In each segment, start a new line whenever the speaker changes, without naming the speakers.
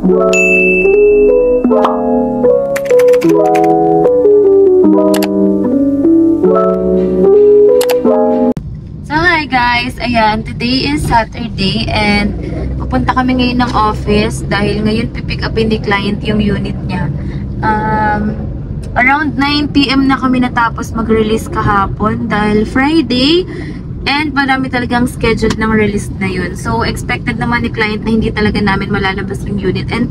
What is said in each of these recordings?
So hi guys, ayan, today is Saturday and pupunta kami ngayon ng office dahil ngayon pipick upin ni client yung unit niya. Around 9 PM na kami natapos mag-release kahapon dahil Friday and marami talagang scheduled ng release na yun. So expected naman ni client na hindi talaga namin malalabas yung unit and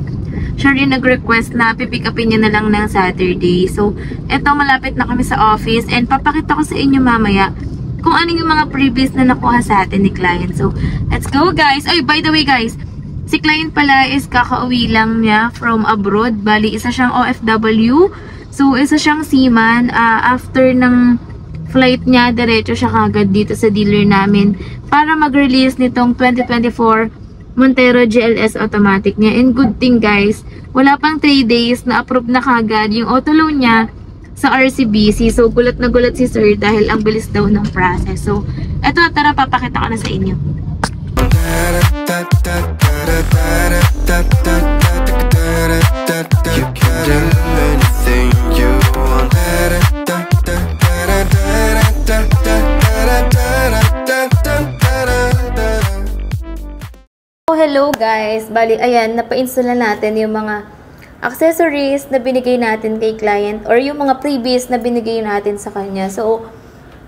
siya rin nag-request na pipick upin niya na lang ng Saturday. So eto, malapit na kami sa office and papakita ko sa inyo mamaya kung ano yung mga previous na nakuha sa atin ni client. So let's go guys. Ay, by the way guys, si client pala is kakauwi lang niya from abroad. Bali, isa siyang OFW. So isa siyang seaman. After ng flight niya, diretso siya kagad dito sa dealer namin para mag-release nitong 2024 Montero GLS automatic niya. And good thing guys, wala pang 3 days na approve na kagad yung auto loan niya sa RCBC. So gulat na gulat si sir dahil ang bilis daw ng process. So eto, tara, papakita ko na sa inyo. Hello guys, bali ayan, napa-install na natin yung mga accessories na binigay natin kay client or yung mga previous na binigay natin sa kanya. So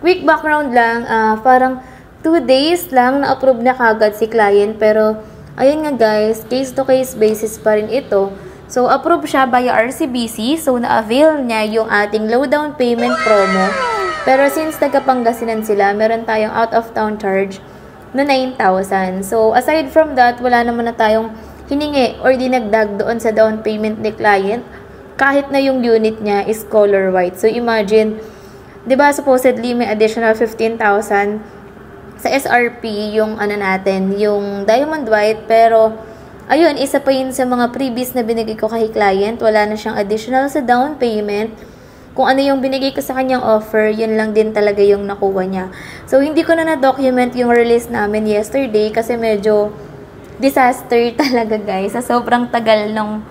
quick background lang, parang 2 days lang na-approve na kagad si client, pero ayun nga guys, case to case basis pa rin ito. So approve siya via RCBC, so na-avail niya yung ating low down payment promo. Pero since taga-Pangasinan sila, meron tayong out of town charge na 9,000. So, aside from that, wala naman na tayong hiningi or dinagdag doon sa down payment ni client kahit na yung unit niya is color white. So, imagine, di ba supposedly may additional 15,000 sa SRP yung ano natin, yung diamond white, pero ayun, isa pa yun sa mga previous na binigay ko kay client. Wala na siyang additional sa down payment. Kung ano yung binigay ko sa kanyang offer, yun lang din talaga yung nakuha niya. So, hindi ko na na-document yung release namin yesterday kasi medyo disaster talaga guys. Sa sobrang tagal nung,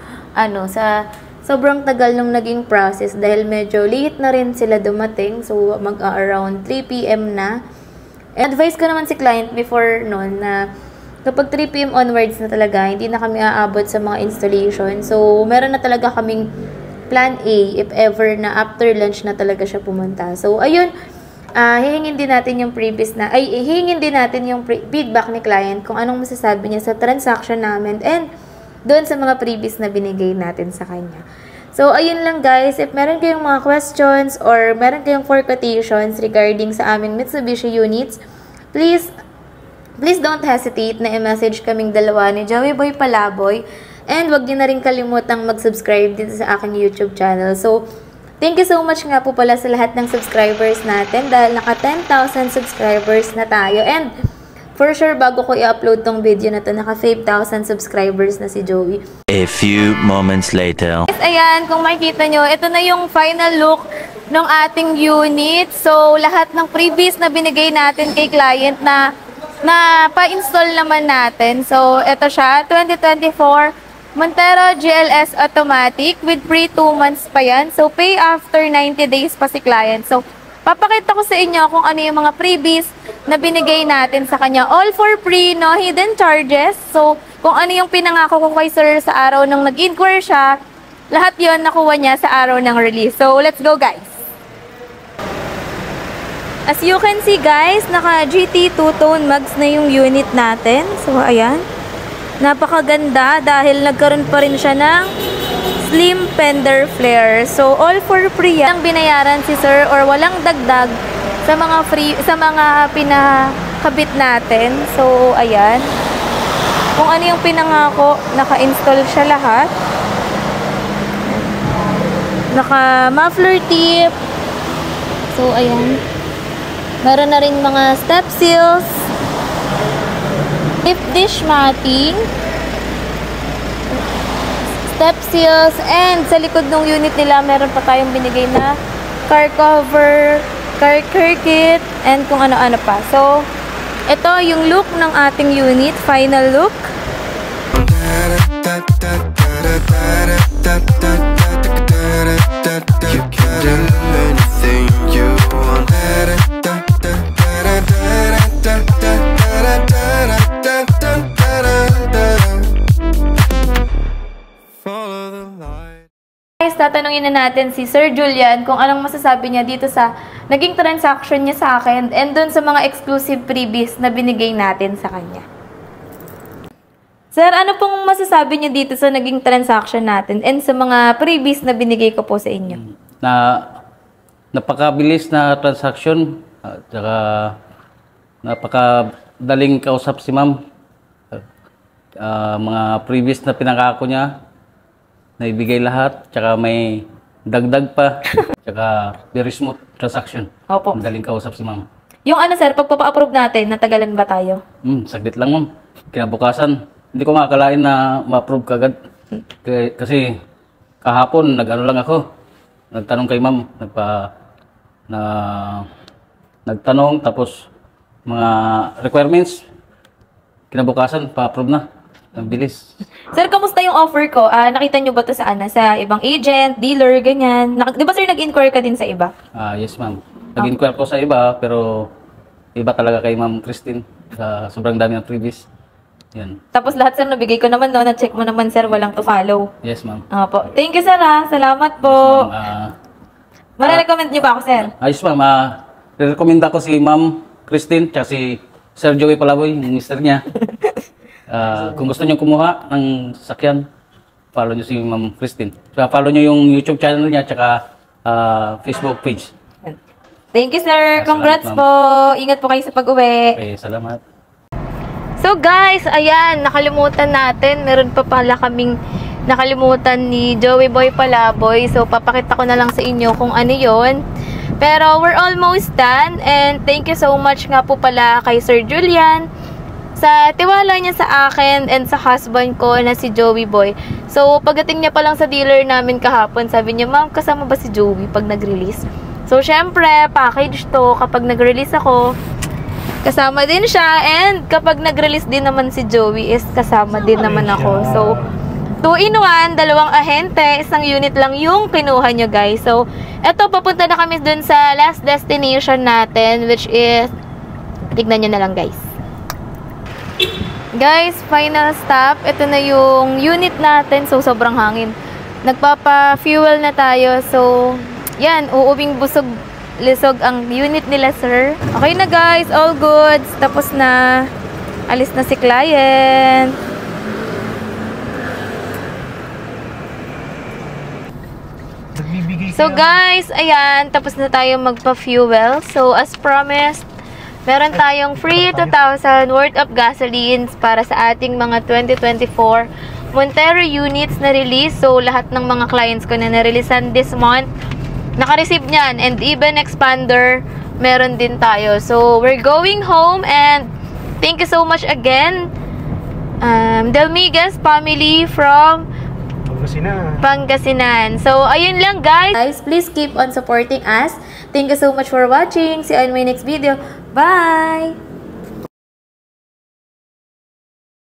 sobrang tagal nung naging process dahil medyo late na rin sila dumating. So, mag-around 3 PM na. Advice ko naman si client before noon na kapag 3 PM onwards na talaga, hindi na kami aabot sa mga installation. So, meron na talaga kaming plan A if ever na after lunch na talaga siya pumunta. So, ayun, hihingin din natin yung hihingin din natin yung feedback ni client kung anong masasabi niya sa transaction namin and doon sa mga previous na binigay natin sa kanya. So, ayun lang guys. If meron kayong mga questions or meron kayong for quotations regarding sa aming Mitsubishi units, please don't hesitate na i-message kaming dalawa ni Joey Boy Palaboy. And wag niyo na rin kalimutang mag-subscribe dito sa aking YouTube channel. So, thank you so much nga po pala sa lahat ng subscribers natin dahil naka 10,000 subscribers na tayo. And for sure, bago ko i-upload tong video na to, naka 5,000 subscribers na si Joey.
A few moments later.
Yes, ayan, kung makikita nyo, ito na yung final look ng ating unit. So, lahat ng previous na binigay natin kay client na pa-install naman natin. So, ito siya, 2024 Montero GLS automatic with free 2 months pa yan. So, pay after 90 days pa si client. So, papakita ko sa inyo kung ano yung mga freebies na binigay natin sa kanya. All for free, no hidden charges. So, kung ano yung pinangako ko kay sir sa araw nung nag-inquire siya, lahat yon nakuha niya sa araw ng release. So, let's go guys! As you can see guys, naka GT 2-tone mags na yung unit natin. So, ayan. Napakaganda dahil nagkaroon pa rin siya ng slim fender flare. So, all for free yan. Walang binayaran si sir or walang dagdag sa mga pinakabit natin. So, ayan. Kung ano yung pinangako, naka-install siya lahat. Naka-muffler tip. So, ayan. Meron na rin mga step seals. Lip dish matting, step seals, and sa likod ng unit nila meron pa tayong binigay na car cover, car kit, and kung ano-ano pa. So, ito yung look ng ating unit, final look. guys, tatanungin na natin si Sir Julian kung anong masasabi niya dito sa naging transaction niya sa akin and dun sa mga exclusive freebies na binigay natin sa kanya. Sir, ano pong masasabi niyo dito sa naging transaction natin and sa mga freebies na binigay ko po sa inyo?
Napakabilis na transaction at saka napakadaling kausap si ma'am. Mga previous na pinangako niya, naibigay lahat, tsaka may dagdag pa, tsaka very smooth transaction.
Opo.
Madaling kausap si ma'am.
Yung ano sir, pagpapa-approve natin, natagalan ba tayo?
Saglit lang ma'am. Kinabukasan, hindi ko makakalain na ma-approve kagad. Kasi kahapon, nag-ano lang ako. Nagtanong kay ma'am, nagtanong, tapos mga requirements, kinabukasan, pa-approve na. Ang bilis.
Sir, kamusta yung offer ko? Nakita nyo ba to sa sa ibang agent, dealer, ganyan? Di ba sir, nag-inquire ka din sa iba?
Yes ma'am. Nag-inquire ko sa iba, pero iba talaga kay Ma'am Christine. Sobrang dami ng previous. Yan.
Tapos lahat sir, nabigay ko naman, no? Na-check mo naman sir, walang to follow.
Yes ma'am.
Opo. Thank you sir Salamat po. Mare-recommend nyo ba ako sir?
Ayos ma'am. Re-recommend ako si Ma'am Christine tsaka si Sir Joey Palaboy, yung mister niya. Kung gusto niyo kumuha ng sasakyan, follow niyo si Ma'am Christine. Follow niyo yung YouTube channel niya tsaka Facebook page.
Thank you sir. Congrats
salamat,
po. Ingat po kayo sa pag-uwi.
Okay, salamat.
So guys, ayan, nakalimutan natin. Meron pa pala kaming nakalimutan ni Joey Boy Palaboy. So papakita ko na lang sa inyo kung ano yon. Pero we're almost done. And thank you so much nga po pala kay Sir Julian sa tiwala niya sa akin and sa husband ko na si Joey Boy. So pagdating niya pa lang sa dealer namin kahapon, sabi niya, ma'am, kasama ba si Joey pag nag-release? So syempre, package to. Kapag nag-release ako, kasama din siya, and kapag nag-release din naman si Joey is kasama din naman ako. So 2-in-1, dalawang ahente, isang unit lang yung kinuha nyo guys. So eto, papunta na kami dun sa last destination natin, which is, tignan nyo na lang guys. Guys, final stop. Ito na yung unit natin. So sobrang hangin. Nagpapa-fuel na tayo. So yan, uuwing busog lisog ang unit nila, sir. Okay na guys, all goods. Tapos na. Alis na si client. So guys, ayan, tapos na tayo magpa-fuel. So as promised, meron tayong free 2,000 worth of gasolines para sa ating mga 2024 Montero units na release. So lahat ng mga clients ko na na-releasean this month, naka-receive niyan, and even expander meron din tayo. So we're going home, and thank you so much again, Delmigas family from Pangasinan. So ayun lang guys, please keep on supporting us. Thank you so much for watching. See you in my next video. Bye.